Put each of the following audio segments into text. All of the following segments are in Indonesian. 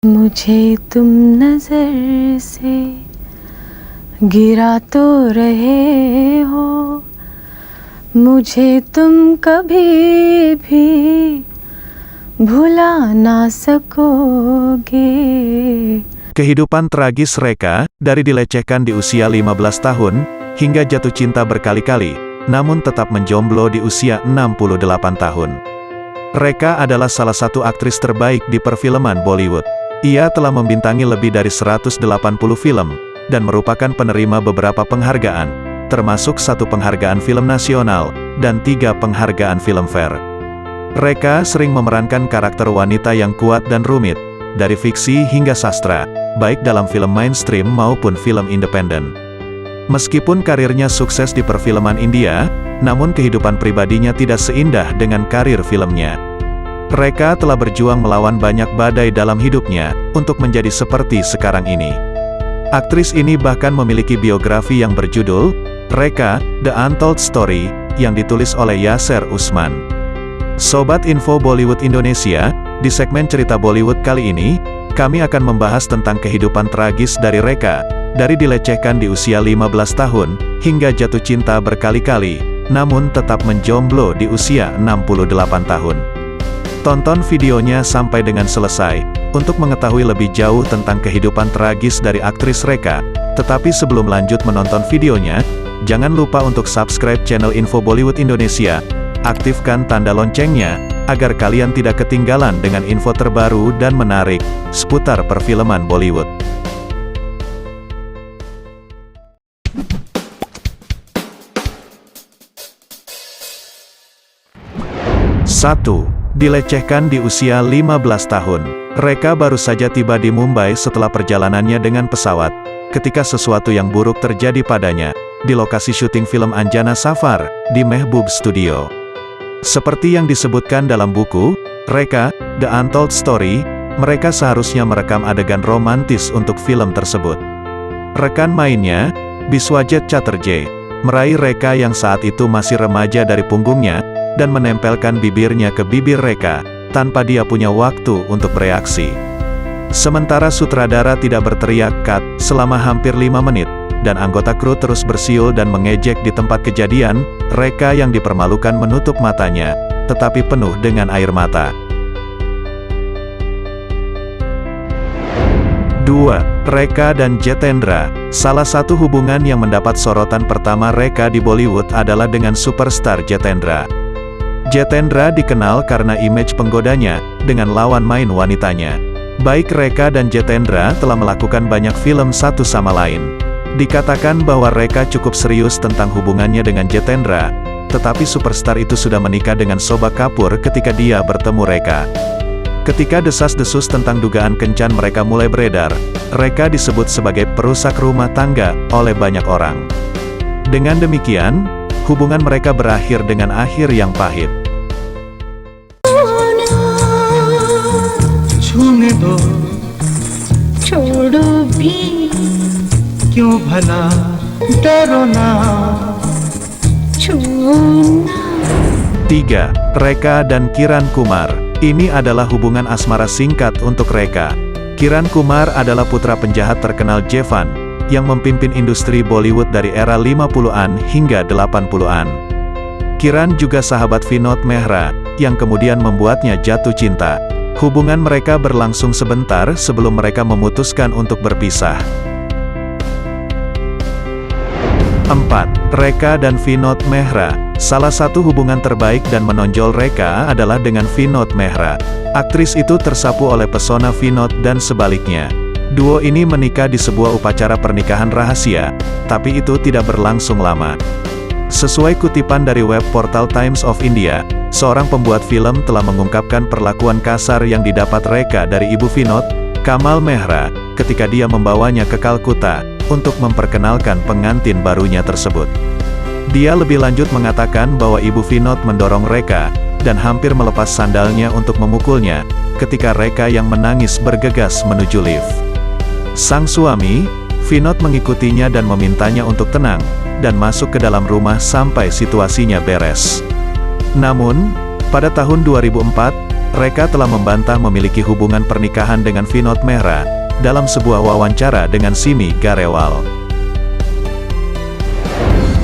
मुझे तुम नजर से गिरा तो रहे हो, मुझे तुम कभी भी भुला ना सकोगे. Kehidupan tragis Reka, dari dilecehkan di usia 15 tahun, hingga jatuh cinta berkali-kali, namun tetap menjomblo di usia 68 tahun. Reka adalah salah satu aktris terbaik di perfilman Bollywood. Ia telah membintangi lebih dari 180 film, dan merupakan penerima beberapa penghargaan, termasuk 1 penghargaan film nasional, dan 3 penghargaan Filmfare. Reka sering memerankan karakter wanita yang kuat dan rumit, dari fiksi hingga sastra, baik dalam film mainstream maupun film independen. Meskipun karirnya sukses di perfilman India, namun kehidupan pribadinya tidak seindah dengan karir filmnya. Reka telah berjuang melawan banyak badai dalam hidupnya, untuk menjadi seperti sekarang ini. Aktris ini bahkan memiliki biografi yang berjudul, Reka, The Untold Story, yang ditulis oleh Yasser Usman. Sobat Info Bollywood Indonesia, di segmen cerita Bollywood kali ini, kami akan membahas tentang kehidupan tragis dari Reka, dari dilecehkan di usia 15 tahun, hingga jatuh cinta berkali-kali, namun tetap menjomblo di usia 68 tahun. Tonton videonya sampai dengan selesai, untuk mengetahui lebih jauh tentang kehidupan tragis dari aktris Reka. Tetapi sebelum lanjut menonton videonya, jangan lupa untuk subscribe channel Info Bollywood Indonesia, aktifkan tanda loncengnya, agar kalian tidak ketinggalan dengan info terbaru dan menarik, seputar perfilman Bollywood. Satu. Dilecehkan di usia 15 tahun. Reka baru saja tiba di Mumbai setelah perjalanannya dengan pesawat, ketika sesuatu yang buruk terjadi padanya, di lokasi syuting film Anjana Safar, di Mehboob Studio. Seperti yang disebutkan dalam buku, Reka, The Untold Story, mereka seharusnya merekam adegan romantis untuk film tersebut. Rekan mainnya, Biswajit Chatterjee, meraih Reka yang saat itu masih remaja dari punggungnya, dan menempelkan bibirnya ke bibir Reka, tanpa dia punya waktu untuk bereaksi. Sementara sutradara tidak berteriak "cut" selama hampir 5 menit, dan anggota kru terus bersiul dan mengejek di tempat kejadian, Reka yang dipermalukan menutup matanya, tetapi penuh dengan air mata. 2. Reka dan Jitendra. Salah satu hubungan yang mendapat sorotan pertama Reka di Bollywood adalah dengan superstar Jitendra. Jitendra dikenal karena image penggodanya, dengan lawan main wanitanya. Baik Reka dan Jitendra telah melakukan banyak film satu sama lain. Dikatakan bahwa Reka cukup serius tentang hubungannya dengan Jitendra, tetapi superstar itu sudah menikah dengan Shobha Kapoor ketika dia bertemu Reka. Ketika desas-desus tentang dugaan kencan mereka mulai beredar, Reka disebut sebagai perusak rumah tangga oleh banyak orang. Dengan demikian, hubungan mereka berakhir dengan akhir yang pahit. छूने दो छोड़ो भी क्यों भला डरो ना छूना. 3. Reka dan Kiran Kumar. Ini adalah hubungan asmara singkat untuk Reka. Kiran Kumar adalah putra penjahat terkenal Jeevan, yang memimpin industri Bollywood dari era 50-an hingga 80-an. Kiran juga sahabat Vinod Mehra, yang kemudian membuatnya jatuh cinta. Hubungan mereka berlangsung sebentar sebelum mereka memutuskan untuk berpisah. 4. Reka dan Vinod Mehra. Salah satu hubungan terbaik dan menonjol Reka adalah dengan Vinod Mehra. Aktris itu tersapu oleh pesona Vinod dan sebaliknya. Duo ini menikah di sebuah upacara pernikahan rahasia, tapi itu tidak berlangsung lama. Sesuai kutipan dari web portal Times of India, seorang pembuat film telah mengungkapkan perlakuan kasar yang didapat Reka dari ibu Vinod, Kamal Mehra, ketika dia membawanya ke Kalkuta, untuk memperkenalkan pengantin barunya tersebut. Dia lebih lanjut mengatakan bahwa ibu Vinod mendorong Reka, dan hampir melepas sandalnya untuk memukulnya, ketika Reka yang menangis bergegas menuju lift. Sang suami, Vinod mengikutinya dan memintanya untuk tenang, dan masuk ke dalam rumah sampai situasinya beres. Namun, pada tahun 2004, Reka telah membantah memiliki hubungan pernikahan dengan Vinod Mehra, dalam sebuah wawancara dengan Simi Garewal.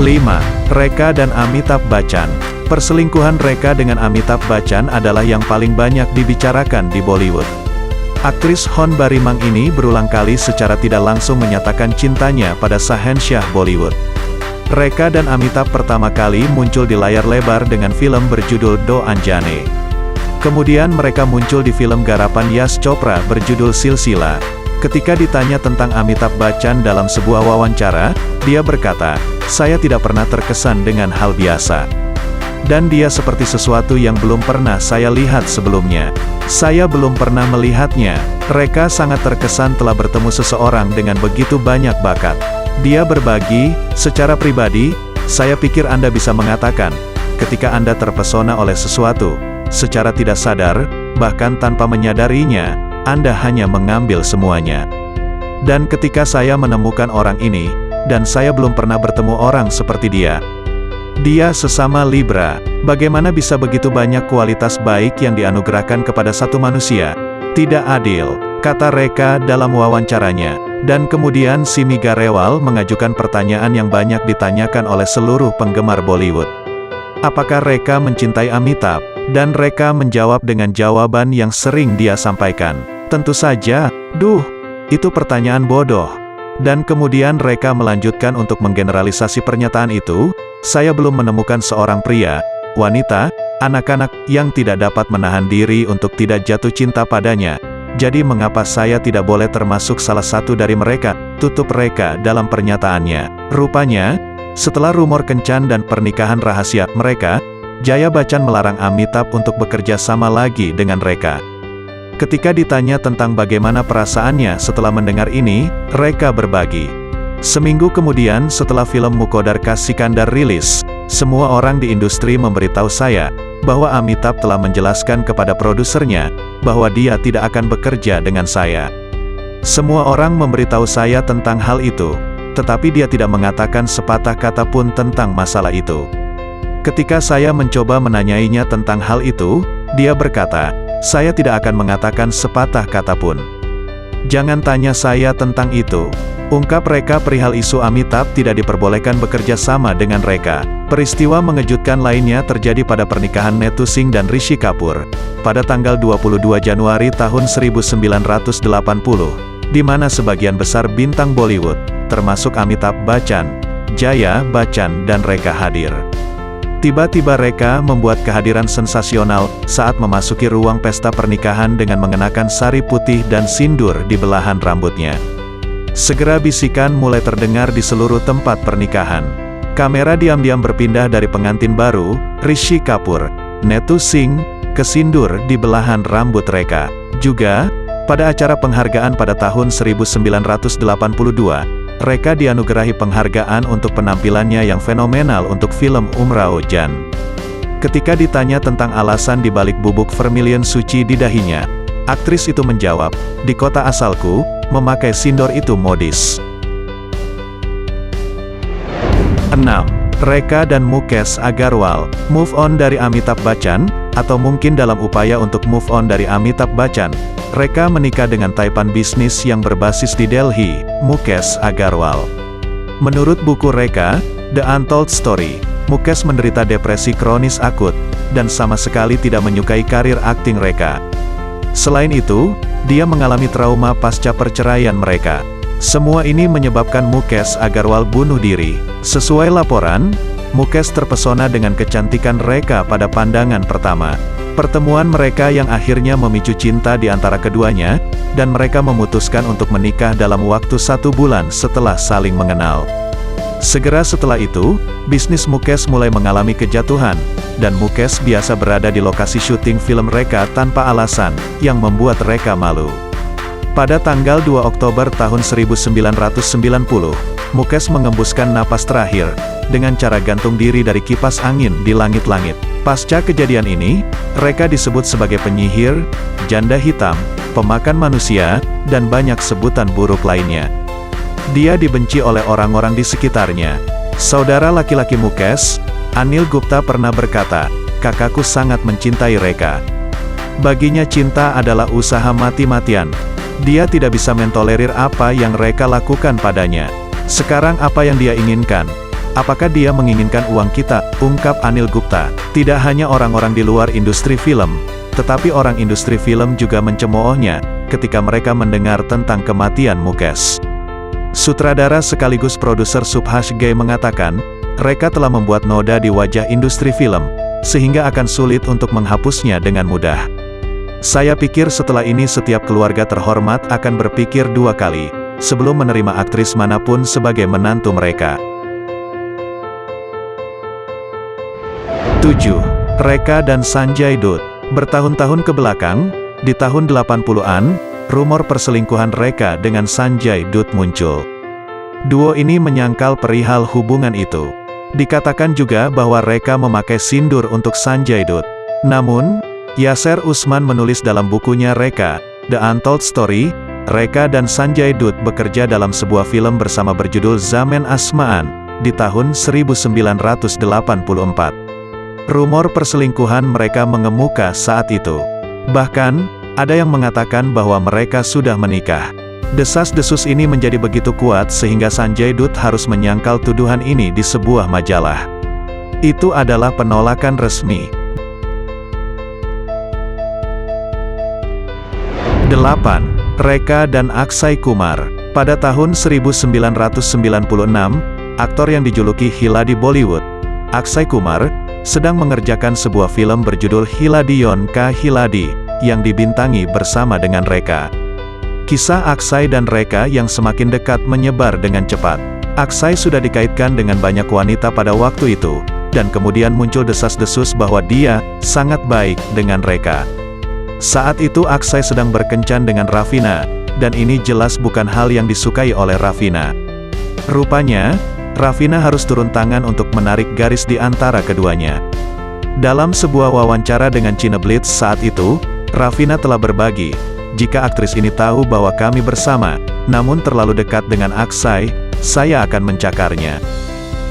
5. Reka dan Amitabh Bachchan. Perselingkuhan Reka dengan Amitabh Bachchan adalah yang paling banyak dibicarakan di Bollywood. Aktris Hon Barimang ini berulang kali secara tidak langsung menyatakan cintanya pada Sahensyah Bollywood. Reka dan Amitabh pertama kali muncul di layar lebar dengan film berjudul Do Anjane. Kemudian mereka muncul di film garapan Yash Chopra berjudul Silsila. Ketika ditanya tentang Amitabh Bachchan dalam sebuah wawancara, dia berkata, "Saya tidak pernah terkesan dengan hal biasa. Dan dia seperti sesuatu yang belum pernah saya lihat sebelumnya. Saya belum pernah melihatnya." Reka sangat terkesan telah bertemu seseorang dengan begitu banyak bakat. Dia berbagi, secara pribadi, saya pikir Anda bisa mengatakan, ketika Anda terpesona oleh sesuatu, secara tidak sadar, bahkan tanpa menyadarinya, Anda hanya mengambil semuanya. Dan ketika saya menemukan orang ini, dan saya belum pernah bertemu orang seperti dia. Dia sesama Libra. Bagaimana bisa begitu banyak kualitas baik yang dianugerahkan kepada satu manusia? Tidak adil, kata Reka dalam wawancaranya. Dan kemudian Simi Garewal mengajukan pertanyaan yang banyak ditanyakan oleh seluruh penggemar Bollywood. Apakah Reka mencintai Amitabh? Dan Reka menjawab dengan jawaban yang sering dia sampaikan. Tentu saja, itu pertanyaan bodoh. Dan kemudian Reka melanjutkan untuk menggeneralisasi pernyataan itu, saya belum menemukan seorang pria, wanita, anak-anak, yang tidak dapat menahan diri untuk tidak jatuh cinta padanya. Jadi mengapa saya tidak boleh termasuk salah satu dari mereka, tutup Reka dalam pernyataannya. Rupanya, setelah rumor kencan dan pernikahan rahasia mereka, Jaya Bachchan melarang Amitabh untuk bekerja sama lagi dengan Reka. Ketika ditanya tentang bagaimana perasaannya setelah mendengar ini, Reka berbagi. Seminggu kemudian setelah film Mukodar Ka Sikandar rilis, semua orang di industri memberitahu saya, bahwa Amitabh telah menjelaskan kepada produsernya, bahwa dia tidak akan bekerja dengan saya. Semua orang memberitahu saya tentang hal itu, tetapi dia tidak mengatakan sepatah kata pun tentang masalah itu. Ketika saya mencoba menanyainya tentang hal itu, dia berkata, saya tidak akan mengatakan sepatah kata pun. Jangan tanya saya tentang itu. Ungkap Reka perihal isu Amitabh tidak diperbolehkan bekerja sama dengan Reka. Peristiwa mengejutkan lainnya terjadi pada pernikahan Netu Singh dan Rishi Kapoor, pada tanggal 22 Januari tahun 1980, di mana sebagian besar bintang Bollywood, termasuk Amitabh Bachchan, Jaya Bachchan dan Reka hadir. Tiba-tiba Reka membuat kehadiran sensasional saat memasuki ruang pesta pernikahan dengan mengenakan sari putih dan sindur di belahan rambutnya. Segera bisikan mulai terdengar di seluruh tempat pernikahan. Kamera diam-diam berpindah dari pengantin baru, Rishi Kapoor, Netu Singh, ke sindur di belahan rambut Reka. Juga, pada acara penghargaan pada tahun 1982, Reka dianugerahi penghargaan untuk penampilannya yang fenomenal untuk film Umrao Jan. Ketika ditanya tentang alasan dibalik bubuk vermilion suci di dahinya, aktris itu menjawab, di kota asalku, memakai sindur itu modis. 6. Reka dan Mukesh Agarwal, move on dari Amitabh Bachchan, atau mungkin dalam upaya untuk move on dari Amitabh Bachchan, Reka menikah dengan taipan bisnis yang berbasis di Delhi, Mukesh Agarwal. Menurut buku Reka, The Untold Story, Mukesh menderita depresi kronis akut, dan sama sekali tidak menyukai karir akting Reka. Selain itu, dia mengalami trauma pasca perceraian mereka. Semua ini menyebabkan Mukesh Agarwal bunuh diri. Sesuai laporan, Mukesh terpesona dengan kecantikan Reka pada pandangan pertama. Pertemuan mereka yang akhirnya memicu cinta di antara keduanya, dan mereka memutuskan untuk menikah dalam waktu 1 bulan setelah saling mengenal. Segera setelah itu, bisnis Mukesh mulai mengalami kejatuhan, dan Mukesh biasa berada di lokasi syuting film Reka tanpa alasan, yang membuat Reka malu. Pada tanggal 2 Oktober tahun 1990, Mukesh mengembuskan napas terakhir, dengan cara gantung diri dari kipas angin di langit-langit. Pasca kejadian ini, Reka disebut sebagai penyihir, janda hitam, pemakan manusia, dan banyak sebutan buruk lainnya. Dia dibenci oleh orang-orang di sekitarnya. Saudara laki-laki Mukesh, Anil Gupta pernah berkata, kakakku sangat mencintai Reka. Baginya cinta adalah usaha mati-matian. Dia tidak bisa mentolerir apa yang Reka lakukan padanya. Sekarang apa yang dia inginkan? Apakah dia menginginkan uang kita? Ungkap Anil Gupta. Tidak hanya orang-orang di luar industri film, tetapi orang industri film juga mencemoohnya ketika mereka mendengar tentang kematian Mukesh. Sutradara sekaligus produser Subhash Ghai mengatakan, Reka telah membuat noda di wajah industri film, sehingga akan sulit untuk menghapusnya dengan mudah. Saya pikir setelah ini setiap keluarga terhormat akan berpikir dua kali, sebelum menerima aktris manapun sebagai menantu mereka. 7. Reka dan Sanjay Dutt. Bertahun-tahun ke belakang, di tahun 80-an, rumor perselingkuhan Reka dengan Sanjay Dutt muncul. Duo ini menyangkal perihal hubungan itu. Dikatakan juga bahwa Reka memakai sindur untuk Sanjay Dutt. Namun, Yasser Usman menulis dalam bukunya Reka, The Untold Story, Reka dan Sanjay Dutt bekerja dalam sebuah film bersama berjudul Zaman Asmaan, di tahun 1984. Rumor perselingkuhan mereka mengemuka saat itu. Bahkan, ada yang mengatakan bahwa mereka sudah menikah. Desas-desus ini menjadi begitu kuat sehingga Sanjay Dutt harus menyangkal tuduhan ini di sebuah majalah. Itu adalah penolakan resmi. 8. Reka dan Akshay Kumar. Pada tahun 1996, aktor yang dijuluki Hiladi Bollywood, Akshay Kumar, sedang mengerjakan sebuah film berjudul Hiladiyon Ka Hiladi, yang dibintangi bersama dengan Reka. Kisah Akshay dan Reka yang semakin dekat menyebar dengan cepat. Akshay sudah dikaitkan dengan banyak wanita pada waktu itu, dan kemudian muncul desas-desus bahwa dia sangat baik dengan Reka. Saat itu Akshay sedang berkencan dengan Ravina, dan ini jelas bukan hal yang disukai oleh Ravina. Rupanya, Ravina harus turun tangan untuk menarik garis di antara keduanya. Dalam sebuah wawancara dengan Cineblitz saat itu, Ravina telah berbagi, jika aktris ini tahu bahwa kami bersama, namun terlalu dekat dengan Akshay, saya akan mencakarnya.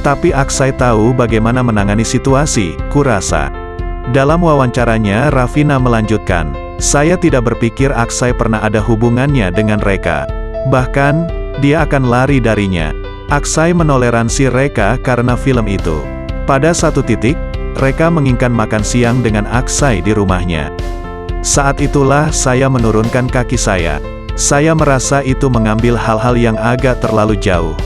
Tapi Akshay tahu bagaimana menangani situasi, kurasa. Dalam wawancaranya Ravina melanjutkan, saya tidak berpikir Akshay pernah ada hubungannya dengan Reka. Bahkan, dia akan lari darinya. Akshay menoleransi Reka karena film itu. Pada satu titik, Reka menginginkan makan siang dengan Akshay di rumahnya. Saat itulah saya menurunkan kaki saya. Saya merasa itu mengambil hal-hal yang agak terlalu jauh.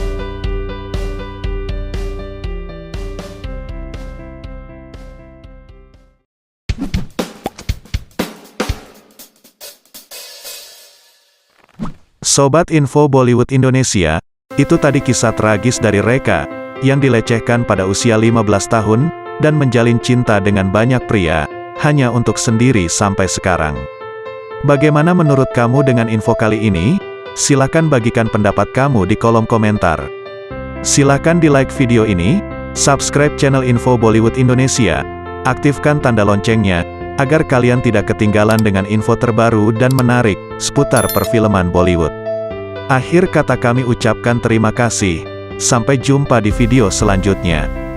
Sobat Info Bollywood Indonesia, itu tadi kisah tragis dari Reka, yang dilecehkan pada usia 15 tahun, dan menjalin cinta dengan banyak pria, hanya untuk sendiri sampai sekarang. Bagaimana menurut kamu dengan info kali ini? Silakan bagikan pendapat kamu di kolom komentar. Silakan di like video ini, subscribe channel Info Bollywood Indonesia, aktifkan tanda loncengnya, agar kalian tidak ketinggalan dengan info terbaru dan menarik, seputar perfilman Bollywood. Akhir kata kami ucapkan terima kasih, sampai jumpa di video selanjutnya.